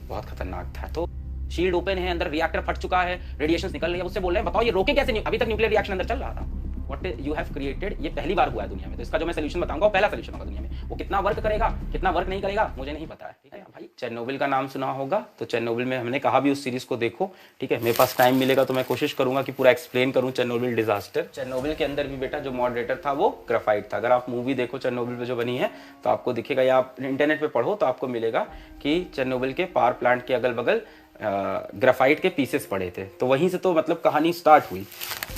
बहुत खतरनाक था। तो शील्ड ओपन है, अंदर रिएक्टर फट चुका है, रेडिएशन निकल रही है, उससे बोल रहे हैं बताओ ये रोके कैसे, अभी तक न्यूक्लियर रिएक्शन अंदर चल रहा था। व्हाट यू हैव क्रिएटेड, ये पहली बार हुआ है दुनिया में, तो इसका जो मैं सोल्यूशन बताऊंगा वो पहला सोल्यूशन होगा दुनिया में। वो कितना वर्क करेगा कितना वर्क नहीं करेगा मुझे नहीं पता है, ठीक है भाई। चेरनोबिल का नाम सुना होगा, तो चेरनोबिल में हमने कहा भी उस सीरीज को देखो, ठीक है। मेरे पास टाइम मिलेगा तो मैं कोशिश करूंगा कि पूरा एक्सप्लेन करूं चेरनोबिल डिजास्टर। चेरनोबिल के अंदर भी बेटा जो मॉडरेटर था वो ग्राफाइट था। अगर आप मूवी देखो चेरनोबिल पे जो बनी है तो आपको दिखेगा, या आप इंटरनेट पे पढ़ो तो आपको मिलेगा कि चेरनोबिल के पावर प्लांट के अगल बगल ग्राफाइट के पीसेस पड़े थे। तो वहीं से तो मतलब कहानी स्टार्ट हुई।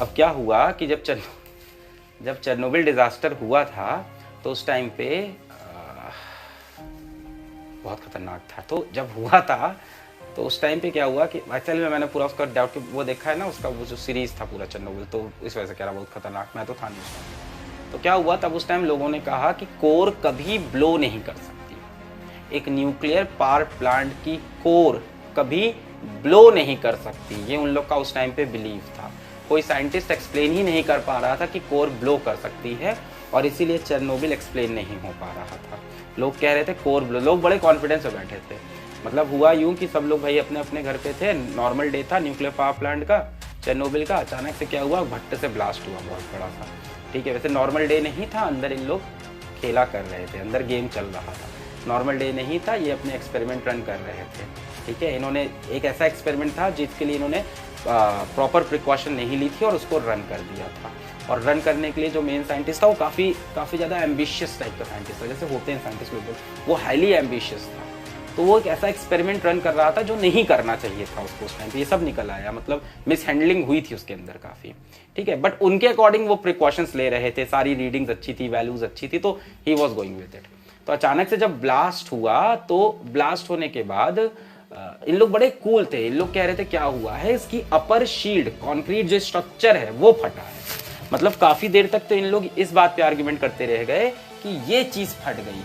अब क्या हुआ कि जब चेरनोबिल डिजास्टर हुआ था तो उस टाइम पे बहुत खतरनाक था। तो जब हुआ था तो उस टाइम पे क्या हुआ कि एक्चुअली में मैंने पूरा उसका डाउट के वो देखा है ना, उसका वो जो सीरीज था पूरा चेरनोबिल, तो इस वजह से कह रहा बहुत खतरनाक, मैं तो था नहीं उस टाइम। तो क्या हुआ तब उस टाइम लोगों ने कहा कि कोर कभी ब्लो नहीं कर सकती, एक न्यूक्लियर पावर प्लांट की कोर कभी ब्लो नहीं कर सकती। ये उन लोग का उस टाइम पे बिलीव था। कोई साइंटिस्ट एक्सप्लेन ही नहीं कर पा रहा था कि कोर ब्लो कर सकती है, और इसीलिए चेरनोबिल एक्सप्लेन नहीं हो पा रहा था। लोग कह रहे थे कोर ब्लो, लोग बड़े कॉन्फिडेंस में बैठे थे। मतलब हुआ यूं कि सब लोग भाई अपने अपने घर पे थे, नॉर्मल डे था न्यूक्लियर पावर प्लांट का चेरनोबिल का। अचानक से क्या हुआ, भट्ट से ब्लास्ट हुआ बहुत बड़ा सा, ठीक है। वैसे नॉर्मल डे नहीं था, अंदर इन लोग खेला कर रहे थे, अंदर गेम चल रहा था। नॉर्मल डे नहीं था, ये अपने एक्सपेरिमेंट रन कर रहे थे, ठीक है। इन्होंने एक ऐसा एक्सपेरिमेंट था जिसके लिए इन्होंने प्रॉपर प्रिकॉशन नहीं ली थी और उसको रन कर दिया था। और रन करने के लिए जो मेन साइंटिस्ट था वो काफ़ी ज़्यादा एम्बिशियस टाइप का साइंटिस्ट था, जैसे होते हैं साइंटिस्ट लोग, वो हाईली एम्बिशियस था। तो वो एक ऐसा एक्सपेरिमेंट रन कर रहा था जो नहीं करना चाहिए था उसको उस टाइम पे। ये सब निकल आया, मतलब मिस हैंडलिंग हुई थी उसके अंदर काफ़ी, ठीक है। बट उनके अकॉर्डिंग वो प्रिकॉशंस ले रहे थे, सारी रीडिंग्स अच्छी थी, वैल्यूज अच्छी थी, तो he was going with it. तो अचानक से जब ब्लास्ट हुआ, तो ब्लास्ट होने के बाद इन लोग बड़े कूल थे। इन लोग कह रहे थे क्या हुआ है, इसकी अपर शील्ड कंक्रीट जो स्ट्रक्चर है वो फटा है। मतलब काफी देर तक तो इन लोग इस बात पे आर्गुमेंट करते रह गए कि ये चीज फट गई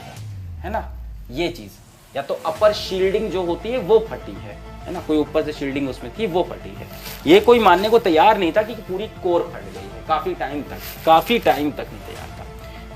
है ना, ये चीज या तो अपर शील्डिंग जो होती है वो फटी है ना, कोई ऊपर से शील्डिंग उसमें थी वो फटी है। ये कोई मानने को तैयार नहीं था कि पूरी कोर फट गई है, काफी टाइम तक नहीं तैयार था।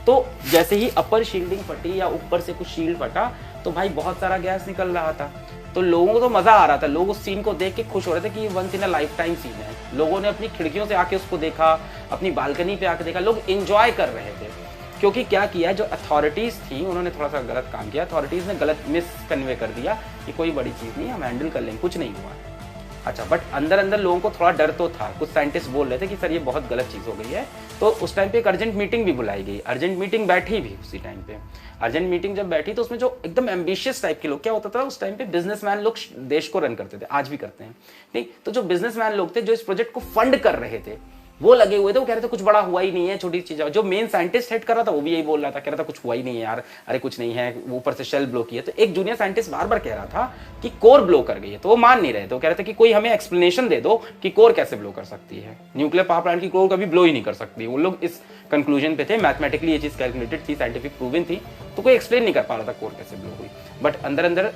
तो जैसे ही अपर शील्डिंग फटी या ऊपर से कुछ शील्ड फटा तो भाई बहुत सारा गैस निकल रहा था। तो लोगों को तो मजा आ रहा था, लोग उस सीन को देख के खुश हो रहे थे कि ये once in a life time scene है। लोगों ने अपनी खिड़कियों से आके उसको देखा, अपनी बालकनी पे आके देखा, लोग एंजॉय कर रहे थे। क्योंकि क्या किया, जो अथॉरिटीज थी उन्होंने थोड़ा सा गलत काम किया। अथॉरिटीज ने गलत मिस कन्वे कर दिया कि कोई बड़ी चीज नहीं, हम हैंडल कर लेंगे, कुछ नहीं हुआ। अच्छा, बट अंदर अंदर लोगों को थोड़ा डर तो था। कुछ साइंटिस्ट बोल रहे थे कि सर ये बहुत गलत चीज़ हो गई है। तो उस टाइम पे एक अर्जेंट मीटिंग भी बुलाई गई, अर्जेंट मीटिंग बैठी भी उसी टाइम पे। अर्जेंट मीटिंग जब बैठी तो उसमें जो एकदम एम्बिशियस टाइप के लोग, क्या होता था उस टाइम पे बिजनेसमैन लोग देश को रन करते थे, आज भी करते हैं, ठीक। तो जो बिजनेसमैन लोग थे जो इस प्रोजेक्ट को फंड कर रहे थे वो लगे हुए थे, वो कह रहे थे कुछ बड़ा हुआ ही नहीं है, छोटी चीज। जो मेन साइंटिस्ट हेड कर रहा था वो भी यही बोल रहा था, कह रहा था कुछ हुआ ही नहीं है यार, अरे कुछ नहीं है, ऊपर से शेल ब्लो की है। तो एक जूनियर साइंटिस्ट बार बार कह रहा था कि कोर ब्लो कर गई है, तो वो मान नहीं रहे थे। वो कह रहे थे कि कोई हमें एक्सप्लेनेशन दे दो कि कोर कैसे ब्लो कर सकती है, न्यूक्लियर पावर प्लांट की कोर कभी ब्लो ही नहीं कर सकती। वो लोग इस कंक्लूजन पे थे, मैथमेटिकली ये चीज कैलकुलेटेड थी, साइंटिफिक प्रूवन थी, तो कोई एक्सप्लेन नहीं कर पा रहा था कोर कैसे ब्लो हुई। बट अंदर अंदर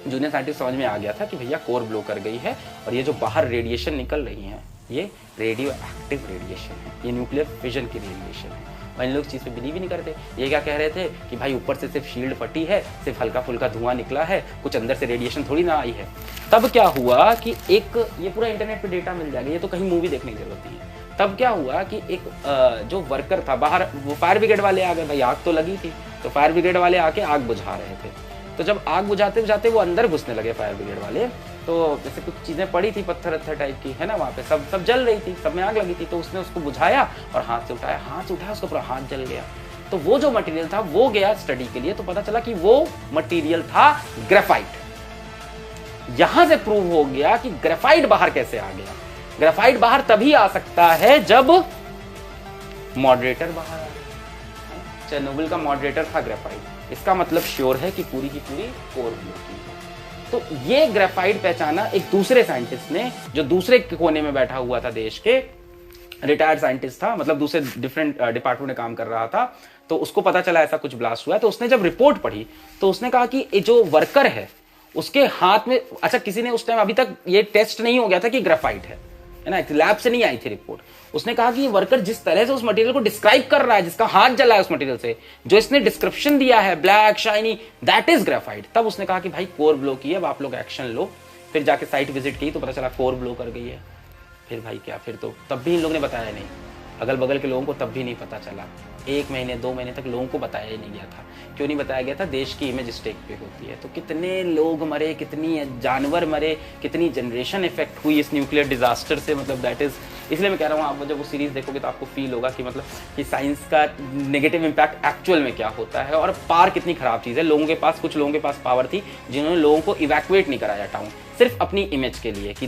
जूनियर साइंटिस्ट समझ में आ गया था कि भैया कोर ब्लो कर गई है, और ये जो बाहर रेडिएशन निकल रही है ये रेडियो एक्टिव रेडिएशन है, ये न्यूक्लियर फिजन की रेडिएशन है। और इन लोग इस चीज़ पे बिलीव ही नहीं करते। ये क्या कह रहे थे कि भाई ऊपर से सिर्फ शील्ड फटी है, सिर्फ हल्का फुल्का धुआं निकला है, कुछ अंदर से रेडिएशन थोड़ी ना आई है। तब क्या हुआ कि एक ये पूरा इंटरनेट पे डेटा मिल जाएगा, ये तो कहीं मूवी देखने की जरूरत नहीं है। तब क्या हुआ कि एक जो वर्कर था बाहर, वो फायर ब्रिगेड वाले आ गए, भाई आग तो लगी थी, तो फायर ब्रिगेड वाले आके आग बुझा रहे थे। तो जब आग बुझाते बुझाते वो अंदर घुसने लगे फायर ब्रिगेड वाले, तो जैसे कुछ चीज़ें पड़ी थी, पत्थर अत्थर टाइप की, है ना, वहाँ पे सब जल रही थी, सब में आग लगी थी। तो उसने उसको बुझाया और हाथ से उठाया, उसका पूरा हाथ जल गया। तो वो जो मटेरियल था वो गया स्टडी के लिए, तो पता चला कि वो मटेरियल था ग्रेफाइट। यहां से प्रूव हो गया कि ग्रेफाइट बाहर कैसे आ गया। ग्रेफाइट बाहर तभी आ सकता है जब मॉडरेटर बाहर आ गया। चेरनोबिल का मॉडरेटर था ग्रेफाइट, इसका मतलब श्योर है कि पूरी की पूरी कोर ब्लो की। तो ये ग्रेफाइट पहचाना एक दूसरे साइंटिस्ट ने, जो दूसरे कोने में बैठा हुआ था, देश के रिटायर्ड साइंटिस्ट था, मतलब दूसरे डिफरेंट डिपार्टमेंट में काम कर रहा था। तो उसको पता चला ऐसा कुछ ब्लास्ट हुआ है। तो उसने जब रिपोर्ट पढ़ी तो उसने कहा कि ये जो वर्कर है उसके हाथ में, अच्छा किसी ने उस टाइम अभी तक ये टेस्ट नहीं हो गया था कि ग्रेफाइट है, है ना, लैब से नहीं आई थी रिपोर्ट। उसने कहा कि ये वर्कर जिस तरह से उस मटेरियल को डिस्क्राइब कर रहा है, जिसका हाथ जला है उस मटेरियल से, जो इसने डिस्क्रिप्शन दिया है black shiny, that is graphite. तब उसने कहा कि भाई कोर ब्लो की है, अब आप लोग एक्शन लो। फिर जाके साइट विजिट की तो पता चला कोर ब्लो कर गई है। फिर भाई क्या, फिर तो तब भी इन लोगों ने बताया नहीं, अगल बगल के लोगों को तब भी नहीं पता चला। 1 महीने 2 महीने तक लोगों को बताया ही नहीं गया था। क्यों नहीं बताया गया था? देश की इमेज स्टेक पे होती है। तो कितने लोग मरे, कितनी जानवर मरे, कितनी जनरेशन इफेक्ट हुई इस न्यूक्लियर डिजास्टर से, मतलब दैट इज, इसलिए मैं कह रहा हूँ आप जब वो सीरीज देखोगे तो आपको फील होगा कि मतलब कि साइंस का नेगेटिव इम्पैक्ट एक्चुअल में क्या होता है और पार कितनी खराब चीज़ है। लोगों के पास, कुछ लोगों के पास पावर थी जिन्होंने लोगों को इवैक्यूएट नहीं कराया टाउन, सिर्फ अपनी इमेज के लिए कि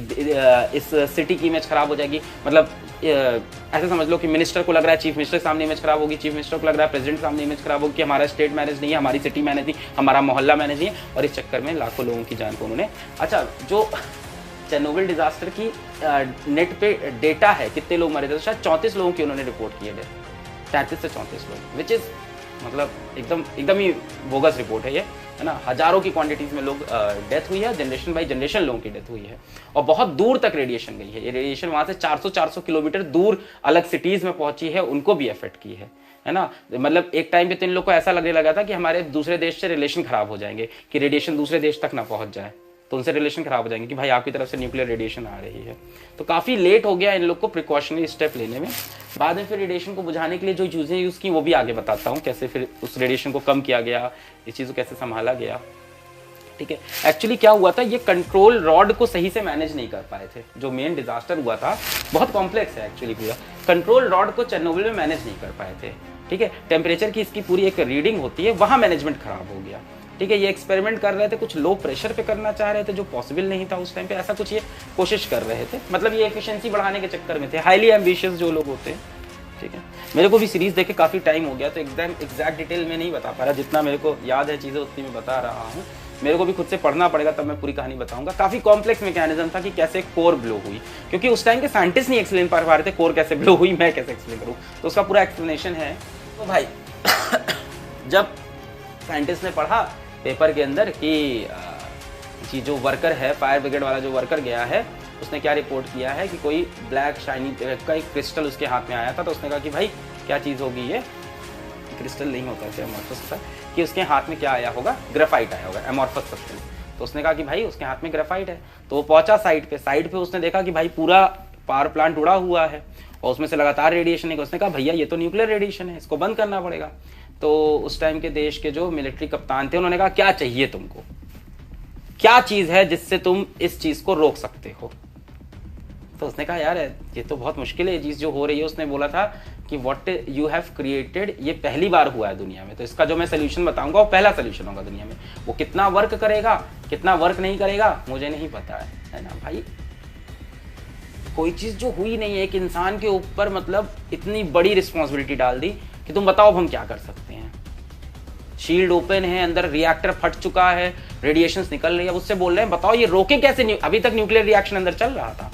इस सिटी की इमेज खराब हो जाएगी। मतलब ऐसे समझ लो कि मिनिस्टर को लग रहा है चीफ मिनिस्टर के सामने इमेज खराब होगी, चीफ मिनिस्टर को लग रहा है प्रेसिडेंट के सामने इमेज खराब होगी कि हमारा स्टेट मैनेज नहीं है, हमारी सिटी मैनेज नहीं, हमारा मोहल्ला मैनेज नहीं है, और इस चक्कर में लाखों लोगों की जान को उन्होंने। अच्छा, जो चेरनोबिल डिजास्टर की नेट पे डेटा है कितने लोग मरे थे, तो शायद 34 लोगों की उन्होंने रिपोर्ट की है, 33 से 34 लोग, विच इज मतलब एकदम ही बोगस रिपोर्ट है ये, है ना। हजारों की क्वांटिटीज में लोग डेथ हुई है, जनरेशन बाई जनरेशन लोगों की डेथ हुई है, और बहुत दूर तक रेडिएशन गई है। ये रेडिएशन वहां से 400 किलोमीटर दूर अलग सिटीज में पहुंची है, उनको भी अफेक्ट की है ना। मतलब एक टाइम पे तो इन लोग को ऐसा लगने लगा था कि हमारे दूसरे देश से रिलेशन खराब हो जाएंगे, कि रेडिएशन दूसरे देश तक ना पहुंच जाए, तो उनसे रिलेशन खराब हो जाएंगे कि भाई आपकी तरफ से न्यूक्लियर रेडिएशन आ रही है। तो काफ़ी लेट हो गया इन लोग को प्रिकॉशनरी स्टेप लेने में। बाद में फिर रेडिएशन को बुझाने के लिए जो चीज़ें यूज़ की वो भी आगे बताता हूँ, कैसे फिर उस रेडिएशन को कम किया गया, इस चीज़ को कैसे संभाला गया। ठीक है, एक्चुअली क्या हुआ था, ये कंट्रोल रॉड को सही से मैनेज नहीं कर पाए थे। जो मेन डिजास्टर हुआ था बहुत कॉम्प्लेक्स है एक्चुअली, पूरा कंट्रोल रॉड को चेरनोबिल में मैनेज नहीं कर पाए थे। ठीक है, टेम्परेचर की इसकी पूरी एक रीडिंग होती है, वहाँ मैनेजमेंट खराब हो गया। ठीक है, ये एक्सपेरिमेंट कर रहे थे, कुछ लो प्रेशर पे करना चाह रहे थे जो पॉसिबल नहीं था उस टाइम पे, ऐसा कुछ ये कोशिश कर रहे थे। मतलब ये एफिशिएंसी बढ़ाने के चक्कर में थे, हाईली एम्बिशियस जो लोग होते हैं। ठीक है, मेरे को भी सीरीज देखे काफ़ी टाइम हो गया, तो एकदम एग्जैक्ट डिटेल में नहीं बता पा रहा, जितना मेरे को याद है चीज़ें उतनी मैं बता रहा हूँ। मेरे को भी खुद से पढ़ना पड़ेगा तब मैं पूरी कहानी बताऊंगा। काफ़ी कॉम्प्लेक्स मैकेनिज्म था कि कैसे कोर ब्लो हुई, क्योंकि उस टाइम के साइंटिस्ट नहीं एक्सप्लेन कर पा रहे थे कोर कैसे ब्लो हुई, मैं कैसे एक्सप्लेन करूँ, तो उसका पूरा एक्सप्लेनेशन है। तो भाई जब साइंटिस्ट ने पढ़ा पेपर के अंदर कि जो वर्कर है, फायर ब्रिगेड वाला जो वर्कर गया है, उसने क्या रिपोर्ट किया है कि कोई ब्लैक शाइनी का एक क्रिस्टल उसके हाथ में आया था, तो उसने कहा कि भाई क्या चीज़ होगी ये, क्रिस्टल नहीं होता है, एमॉर्फस होता है, कि उसके हाथ में क्या आया होगा, ग्रेफाइट आया होगा, एमॉर्फस सब्सटेंस। तो उसने कहा कि भाई उसके हाथ में ग्रेफाइट है। तो वो पहुंचा साइट पे उसने देखा कि भाई पूरा पावर प्लांट उड़ा हुआ है और उसमें से लगातार रेडिएशन है। उसने कहा भैया ये तो न्यूक्लियर रेडिएशन है, इसको बंद करना पड़ेगा। तो उस टाइम के देश के जो मिलिट्री कप्तान थे उन्होंने कहा क्या चाहिए तुमको, क्या चीज है जिससे तुम इस चीज को रोक सकते हो। तो उसने कहा यार ये तो बहुत मुश्किल है ये चीज जो हो रही है। उसने बोला था कि व्हाट यू हैव क्रिएटेड, ये पहली बार हुआ है दुनिया में, तो इसका जो मैं सोल्यूशन बताऊंगा वो पहला सोल्यूशन होगा दुनिया में। वो कितना वर्क करेगा कितना वर्क नहीं करेगा मुझे नहीं पता है ना भाई। कोई चीज जो हुई नहीं है, एक इंसान के ऊपर मतलब इतनी बड़ी रिस्पॉन्सिबिलिटी डाल दी कि तुम बताओ अब हम क्या कर सकते हैं। शील्ड ओपन है, अंदर रिएक्टर फट चुका है, रेडिएशंस निकल रही है, उससे बोल रहे हैं बताओ ये रोके कैसे। अभी तक न्यूक्लियर रिएक्शन अंदर चल रहा था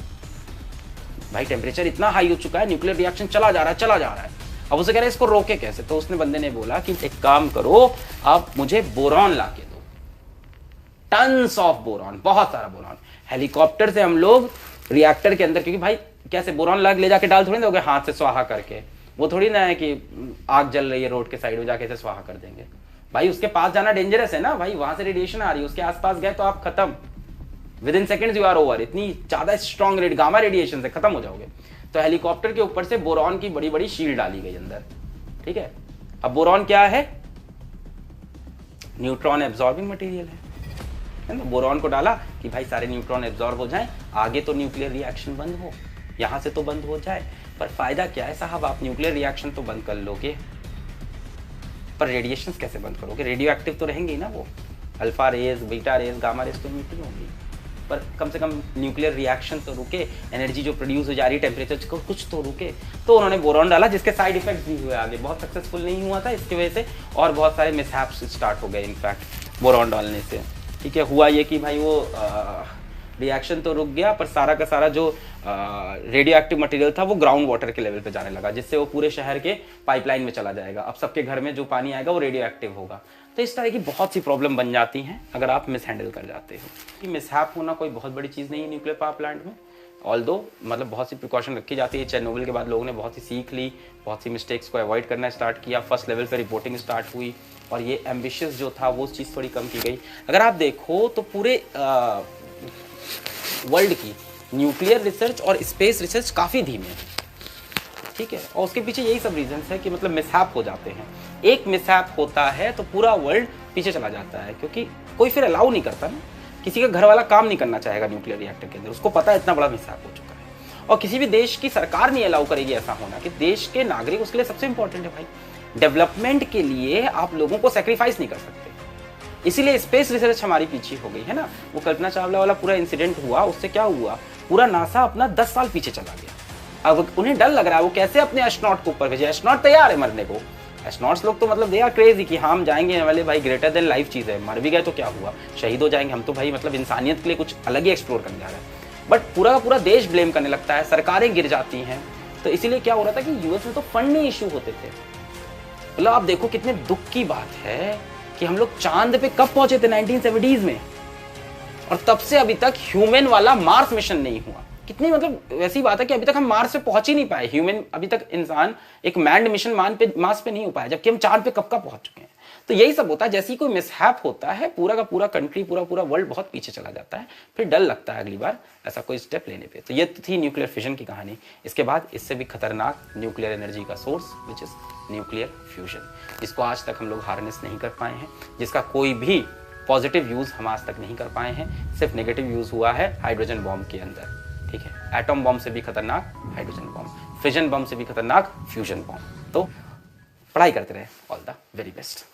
भाई, टेम्परेचर इतना हाई हो चुका है, न्यूक्लियर रिएक्शन चला जा रहा है। अब उसे कह रहे हैं इसको रोके कैसे। तो उसने बंदे ने बोला कि एक काम करो, आप मुझे बोरॉन ला के दो, टन्स ऑफ बोरॉन, बहुत सारा बोरॉन। हेलीकॉप्टर से हम लोग रिएक्टर के अंदर, क्योंकि भाई कैसे बोरॉन ले जाके डाल थोड़ी दोगे हाथ से स्वाहा करके, वो थोड़ी ना है कि आग जल रही है रोड के साइड में जाके ऐसे स्वाहा कर देंगे भाई। उसके पास जाना डेंजरस है ना भाई, वहां से रेडिएशन आ रही है, उसके आसपास गए तो आप खत्म, within seconds you are over. इतनी ज्यादा स्ट्रॉन्ग गामा रेडिएशन से खत्म हो जाओगे। तो हेलीकॉप्टर के ऊपर से बोरॉन की बड़ी बड़ी शील्ड डाली गई अंदर। ठीक है, अब बोरॉन क्या है, न्यूट्रॉन एब्जॉर्बिंग मटेरियल है ना। बोरॉन को डाला कि भाई सारे न्यूट्रॉन एब्जॉर्ब हो जाएं, आगे तो न्यूक्लियर रिएक्शन बंद हो, यहां से तो बंद हो जाए। पर फायदा क्या है साहब, आप न्यूक्लियर रिएक्शन तो बंद कर लोगे पर रेडिएशंस कैसे बंद करोगे, रेडियो एक्टिव तो रहेंगे ना वो, alpha raise beta raise gamma rays तो इमिट होंगी, पर कम से कम न्यूक्लियर रिएक्शन तो रुके, एनर्जी जो प्रोड्यूस हो जा रही है टेम्परेचर को कुछ तो रुके। तो उन्होंने बोरॉन डाला जिसके साइड इफेक्ट्स भी हुए, आगे बहुत सक्सेसफुल नहीं हुआ था इसकी वजह से, और बहुत सारे मिसहैप्स स्टार्ट हो गए इनफैक्ट बोरॉन डालने से। ठीक है, हुआ ये कि भाई वो रिएक्शन तो रुक गया, पर सारा का सारा जो रेडियो एक्टिव मटेरियल था वो ग्राउंड वाटर के लेवल पे जाने लगा, जिससे वो पूरे शहर के पाइपलाइन में चला जाएगा। अब सबके घर में जो पानी आएगा वो रेडियो एक्टिव होगा। तो इस तरह की बहुत सी प्रॉब्लम बन जाती हैं अगर आप मिस हैंडल कर जाते हो। कि मिसहैप होना कोई बहुत बड़ी चीज़ नहीं है न्यूक्लियर पावर प्लांट में। ऑल्दो मतलब बहुत सी प्रिकॉशन रखी जाती है। चेरनोबिल के बाद लोगों ने बहुत सी सीख ली, बहुत सी मिस्टेक्स को अवॉइड करना स्टार्ट किया, फर्स्ट लेवल पे रिपोर्टिंग स्टार्ट हुई और ये एम्बिशियस जो था वो चीज़ थोड़ी कम की गई। अगर आप देखो तो पूरे वर्ल्ड की न्यूक्लियर रिसर्च और स्पेस रिसर्च काफ़ी धीमे है, ठीक है, और उसके पीछे यही सब रीजंस है कि मतलब मिसहैप हो जाते हैं। एक मिसहैप होता है तो पूरा वर्ल्ड पीछे चला जाता है, क्योंकि कोई फिर अलाउ नहीं करता ना, किसी का घर वाला काम नहीं करना चाहेगा न्यूक्लियर रिएक्टर के अंदर, उसको पता है इतना बड़ा मिसहैप हो चुका है। और किसी भी देश की सरकार नहीं अलाउ करेगी ऐसा होना कि देश के नागरिक उसके लिए सबसे इंपॉर्टेंट है भाई। डेवलपमेंट के लिए आप लोगों को सेक्रीफाइस नहीं कर सकते, इसीलिए स्पेस रिसर्च हमारी पीछे हो गई है ना। वो कल्पना चावला वाला पूरा इंसिडेंट हुआ, उससे क्या हुआ, पूरा नासा अपना 10 साल पीछे चला गया। अब उन्हें डर लग रहा है वो कैसे अपने एस्ट्रोनॉट को ऊपर भेजे। एस्ट्रोनॉट तैयार है मरने को, एस्ट्रोनॉट्स लोग तो मतलब दे आर क्रेजी कि हम जाएंगे वाले भाई, ग्रेटर देन लाइफ चीज़ है, मर भी गए तो क्या हुआ, शहीद हो जाएंगे, हम तो भाई मतलब इंसानियत के लिए कुछ अलग ही एक्सप्लोर करने जा रहे हैं। बट पूरा का पूरा देश ब्लेम करने लगता है, सरकारें गिर जाती हैं। तो इसीलिए क्या हो रहा था कि यूएस में तो फंडिंग इशू होते थे। मतलब आप देखो कितने दुख की बात है कि हम लोग चांद पे कब पहुंचे थे 1970s में, और तब से अभी तक ह्यूमन वाला मार्स मिशन नहीं हुआ। कितनी मतलब वैसी बात है कि अभी तक हम मार्स पे पहुंच ही नहीं पाए, ह्यूमन अभी तक इंसान एक मैन्ड मिशन मार्स पे नहीं हो पाया, जबकि हम चांद पे कब का पहुंच चुके हैं। तो यही सब होता है, जैसे ही कोई मिसहैप होता है पूरा का पूरा कंट्री, पूरा वर्ल्ड बहुत पीछे चला जाता है, फिर डर लगता है अगली बार ऐसा कोई स्टेप लेने पे। तो ये थी न्यूक्लियर फिजन की कहानी। इसके बाद इससे भी खतरनाक न्यूक्लियर एनर्जी का source which is nuclear fusion, जिसको आज तक हम लोग हार्नेस नहीं कर पाए हैं, जिसका कोई भी पॉजिटिव यूज हम आज तक नहीं कर पाए हैं, सिर्फ नेगेटिव यूज हुआ है हाइड्रोजन बॉम्ब के अंदर, ठीक है। एटम बॉम्ब से भी खतरनाक हाइड्रोजन बॉम्ब, फिजन बॉम्ब से भी खतरनाक फ्यूजन बॉम्ब। तो पढ़ाई करते रहे, ऑल द वेरी बेस्ट।